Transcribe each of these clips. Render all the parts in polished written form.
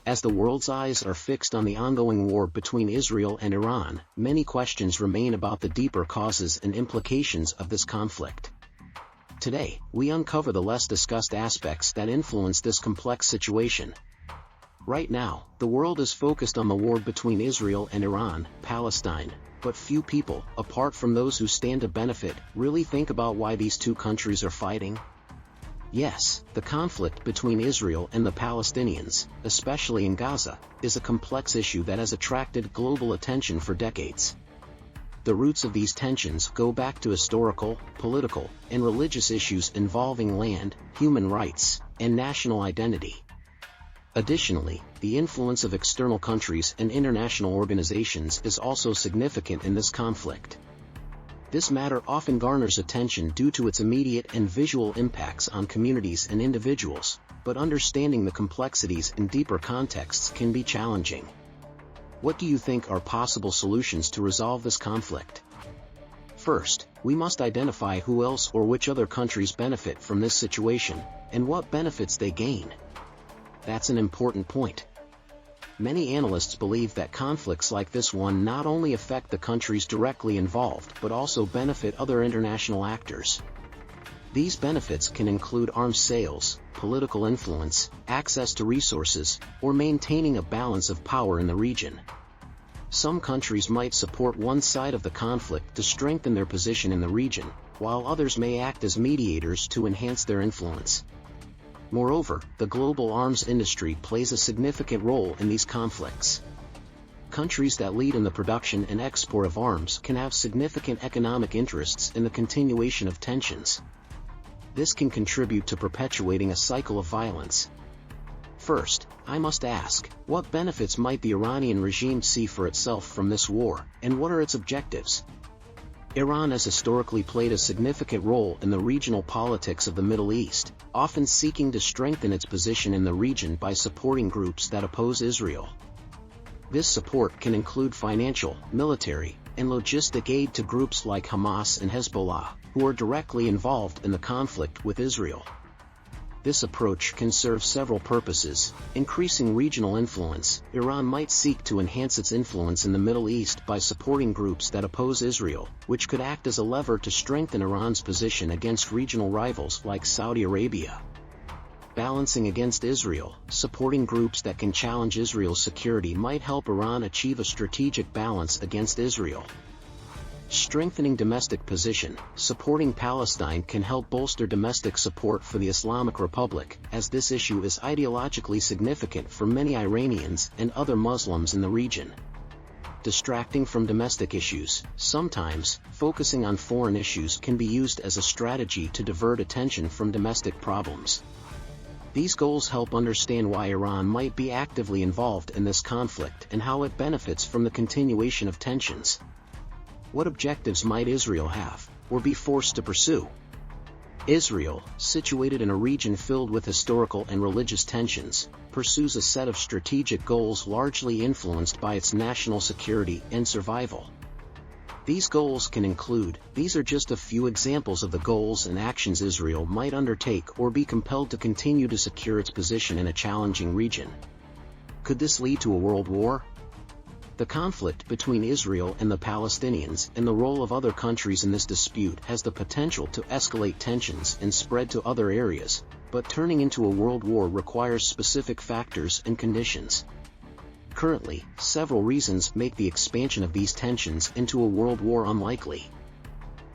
As the world's eyes are fixed on the ongoing war between Israel and Iran, many questions remain about the deeper causes and implications of this conflict. Today, we uncover the less discussed aspects that influence this complex situation. Right now, the world is focused on the war between Israel and Iran, Palestine, but few people, apart from those who stand to benefit, really think about why these two countries are fighting. Yes, the conflict between Israel and the Palestinians, especially in Gaza, is a complex issue that has attracted global attention for decades. The roots of these tensions go back to historical, political, and religious issues involving land, human rights, and national identity. Additionally, the influence of external countries and international organizations is also significant in this conflict. This matter often garners attention due to its immediate and visual impacts on communities and individuals, but understanding the complexities and deeper contexts can be challenging. What do you think are possible solutions to resolve this conflict? First, we must identify who else or which other countries benefit from this situation, and what benefits they gain. That's an important point. Many analysts believe that conflicts like this one not only affect the countries directly involved but also benefit other international actors. These benefits can include arms sales, political influence, access to resources, or maintaining a balance of power in the region. Some countries might support one side of the conflict to strengthen their position in the region, while others may act as mediators to enhance their influence. Moreover, the global arms industry plays a significant role in these conflicts. Countries that lead in the production and export of arms can have significant economic interests in the continuation of tensions. This can contribute to perpetuating a cycle of violence. First, I must ask, what benefits might the Iranian regime see for itself from this war, and what are its objectives? Iran has historically played a significant role in the regional politics of the Middle East, often seeking to strengthen its position in the region by supporting groups that oppose Israel. This support can include financial, military, and logistic aid to groups like Hamas and Hezbollah, who are directly involved in the conflict with Israel. This approach can serve several purposes. Increasing regional influence, Iran might seek to enhance its influence in the Middle East by supporting groups that oppose Israel, which could act as a lever to strengthen Iran's position against regional rivals like Saudi Arabia. Balancing against Israel, supporting groups that can challenge Israel's security might help Iran achieve a strategic balance against Israel. Strengthening domestic position, supporting Palestine can help bolster domestic support for the Islamic Republic, as this issue is ideologically significant for many Iranians and other Muslims in the region. Distracting from domestic issues, sometimes, focusing on foreign issues can be used as a strategy to divert attention from domestic problems. These goals help understand why Iran might be actively involved in this conflict and how it benefits from the continuation of tensions. What objectives might Israel have, or be forced to pursue? Israel, situated in a region filled with historical and religious tensions, pursues a set of strategic goals largely influenced by its national security and survival. These goals can include, these are just a few examples of the goals and actions Israel might undertake or be compelled to continue to secure its position in a challenging region. Could this lead to a world war? The conflict between Israel and the Palestinians and the role of other countries in this dispute has the potential to escalate tensions and spread to other areas, but turning into a world war requires specific factors and conditions. Currently, several reasons make the expansion of these tensions into a world war unlikely.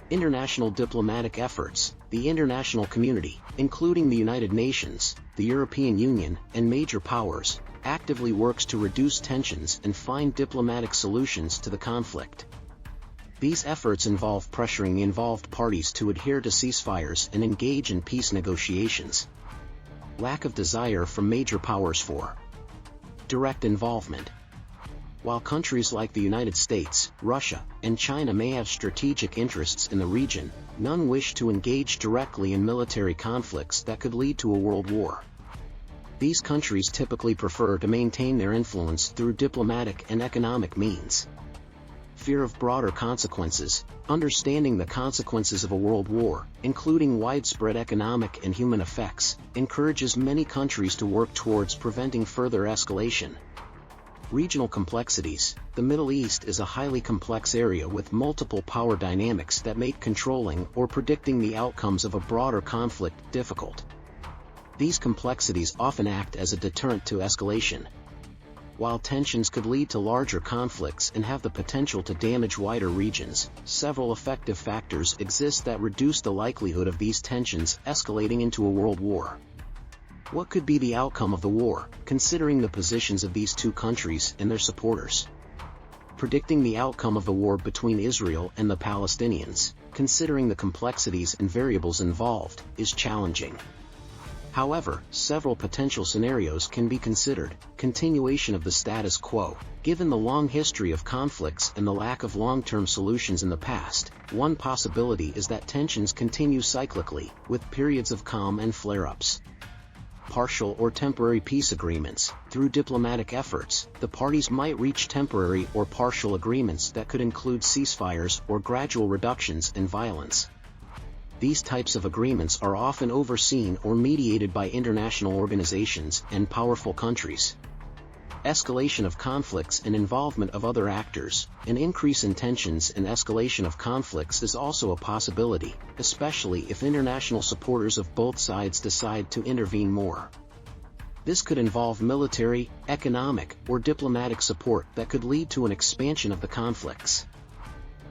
International diplomatic efforts. The international community, including the United Nations, the European Union, and major powers, actively works to reduce tensions and find diplomatic solutions to the conflict. These efforts involve pressuring the involved parties to adhere to ceasefires and engage in peace negotiations. Lack of desire from major powers for direct involvement. While countries like the United States, Russia, and China may have strategic interests in the region, none wish to engage directly in military conflicts that could lead to a world war. These countries typically prefer to maintain their influence through diplomatic and economic means. fear of broader consequences. Understanding the consequences of a world war, including widespread economic and human effects, encourages many countries to work towards preventing further escalation. Regional complexities. The Middle East is a highly complex area with multiple power dynamics that make controlling or predicting the outcomes of a broader conflict difficult. These complexities often act as a deterrent to escalation. While tensions could lead to larger conflicts and have the potential to damage wider regions, several effective factors exist that reduce the likelihood of these tensions escalating into a world war. What could be the outcome of the war, considering the positions of these two countries and their supporters? Predicting the outcome of the war between Israel and the Palestinians, considering the complexities and variables involved, is challenging. However, several potential scenarios can be considered. Continuation of the status quo. Given the long history of conflicts and the lack of long-term solutions in the past, one possibility is that tensions continue cyclically, with periods of calm and flare-ups. Partial or temporary peace agreements. Through diplomatic efforts, the parties might reach temporary or partial agreements that could include ceasefires or gradual reductions in violence. These types of agreements are often overseen or mediated by international organizations and powerful countries. Escalation of conflicts and involvement of other actors. An increase in tensions and escalation of conflicts is also a possibility, especially if international supporters of both sides decide to intervene more. This could involve military, economic, or diplomatic support that could lead to an expansion of the conflicts.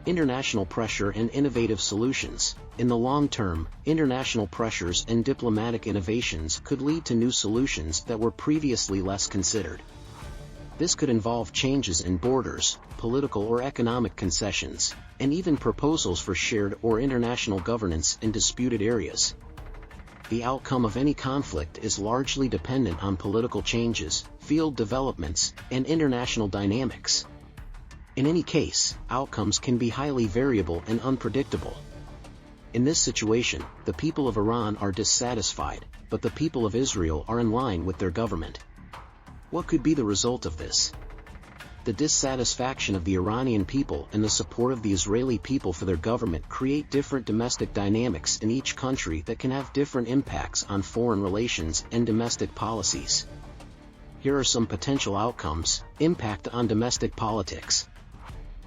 International pressure and innovative solutions. In the long term, international pressures and diplomatic innovations could lead to new solutions that were previously less considered. This could involve changes in borders, political or economic concessions, and even proposals for shared or international governance in disputed areas. The outcome of any conflict is largely dependent on political changes, field developments, and international dynamics. In any case, outcomes can be highly variable and unpredictable. In this situation, the people of Iran are dissatisfied, but the people of Israel are in line with their government. What could be the result of this? The dissatisfaction of the Iranian people and the support of the Israeli people for their government create different domestic dynamics in each country that can have different impacts on foreign relations and domestic policies. Here are some potential outcomes. Impact on domestic politics.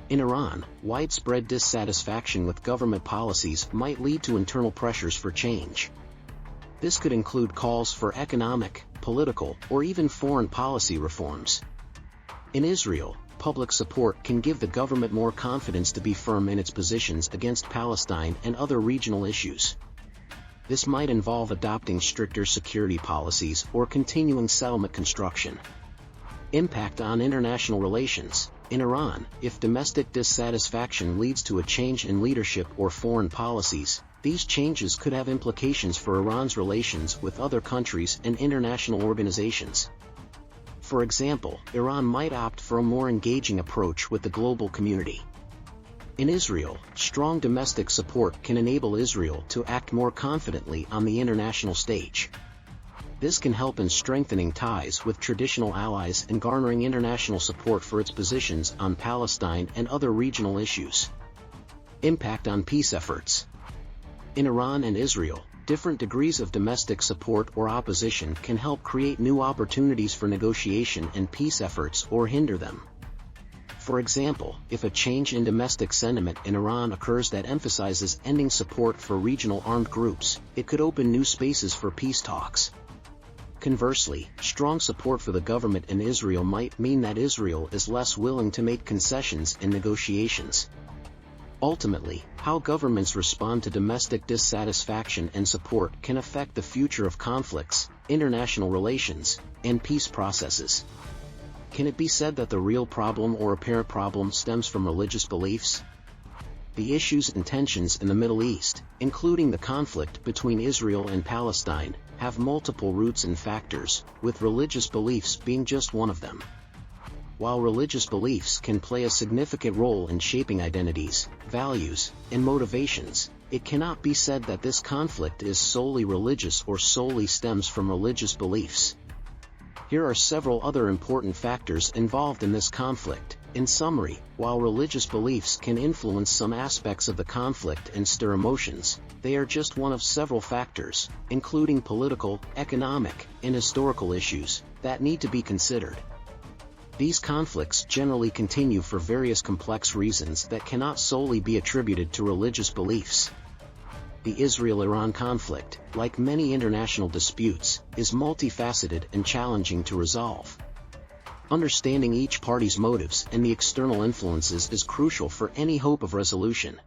In Iran, widespread dissatisfaction with government policies might lead to internal pressures for change. This could include calls for economic, political, or even foreign policy reforms. In Israel, public support can give the government more confidence to be firm in its positions against Palestine and other regional issues. This might involve adopting stricter security policies or continuing settlement construction. Impact on international relations. In Iran, if domestic dissatisfaction leads to a change in leadership or foreign policies, these changes could have implications for Iran's relations with other countries and international organizations. For example, Iran might opt for a more engaging approach with the global community. In Israel, strong domestic support can enable Israel to act more confidently on the international stage. This can help in strengthening ties with traditional allies and garnering international support for its positions on Palestine and other regional issues. Impact on peace efforts. In Iran and Israel, different degrees of domestic support or opposition can help create new opportunities for negotiation and peace efforts or hinder them. For example, if a change in domestic sentiment in Iran occurs that emphasizes ending support for regional armed groups, it could open new spaces for peace talks. Conversely, strong support for the government in Israel might mean that Israel is less willing to make concessions in negotiations. Ultimately, how governments respond to domestic dissatisfaction and support can affect the future of conflicts, international relations, and peace processes. Can it be said that the real problem or apparent problem stems from religious beliefs? The issues and tensions in the Middle East, including the conflict between Israel and Palestine, have multiple roots and factors, with religious beliefs being just one of them. While religious beliefs can play a significant role in shaping identities, values, and motivations, it cannot be said that this conflict is solely religious or solely stems from religious beliefs. Here are several other important factors involved in this conflict. In summary, while religious beliefs can influence some aspects of the conflict and stir emotions, they are just one of several factors, including political, economic, and historical issues, that need to be considered. These conflicts generally continue for various complex reasons that cannot solely be attributed to religious beliefs. The Israel-Iran conflict, like many international disputes, is multifaceted and challenging to resolve. Understanding each party's motives and the external influences is crucial for any hope of resolution.